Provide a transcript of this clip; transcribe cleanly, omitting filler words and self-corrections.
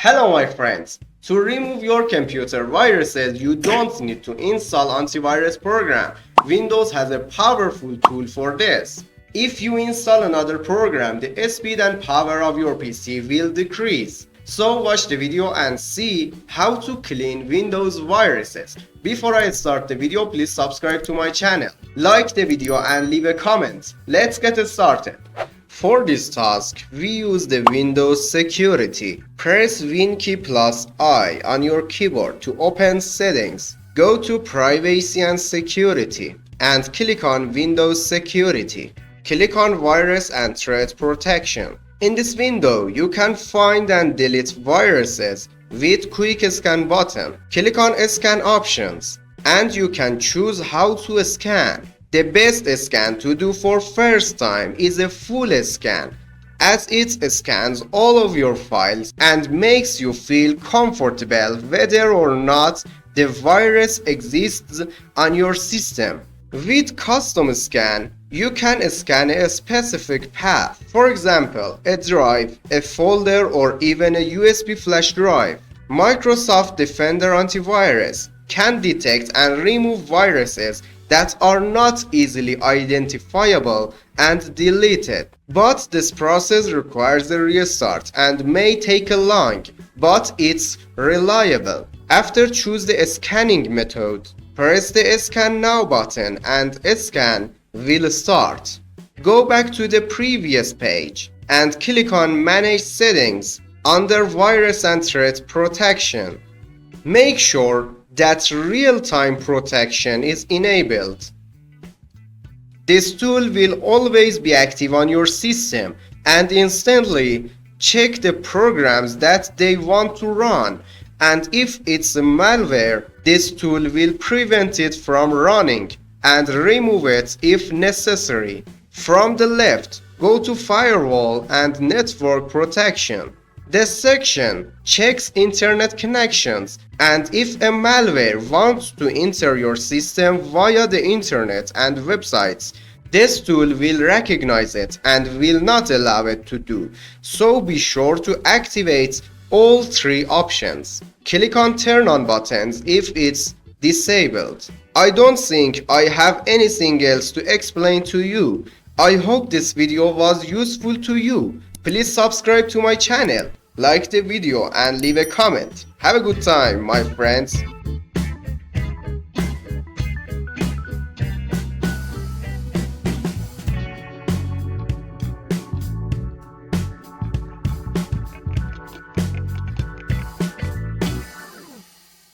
Hello my friends! To remove your computer viruses, you don't need to install antivirus program. Windows has a powerful tool for this. If you install another program, the speed and power of your PC will decrease. So watch the video and see how to clean Windows viruses. Before I start the video, please subscribe to my channel, like the video and leave a comment. Let's get started. For this task, we use the Windows Security. Press Win key plus I on your keyboard to open Settings. Go to Privacy and Security and click on Windows Security. Click on Virus and Threat Protection. In this window, you can find and delete viruses with Quick Scan button. Click on Scan Options and you can choose how to scan. The best scan to do for first time is a full scan, as it scans all of your files and makes you feel comfortable whether or not the virus exists on your system. With custom scan, you can scan a specific path, for example, a drive, a folder, or even a USB flash drive. Microsoft Defender Antivirus can detect and remove viruses that are not easily identifiable and deleted. But this process requires a restart and may take a long, but it's reliable. After choose the scanning method, press the Scan Now button and scan will start. Go back to the previous page and click on Manage Settings under Virus and Threat Protection. Make sure that real-time protection is enabled. This tool will always be active on your system and instantly check the programs that they want to run, and if it's a malware, this tool will prevent it from running and remove it if necessary. From the left, go to Firewall and Network Protection. This section checks internet connections, and if a malware wants to enter your system via the internet and websites, this tool will recognize it and will not allow it to do. So be sure to activate all three options. Click on Turn On buttons if it's disabled. I don't think I have anything else to explain to you. I hope this video was useful to you. Please subscribe to my channel, like the video and leave a comment. Have a good time, my friends.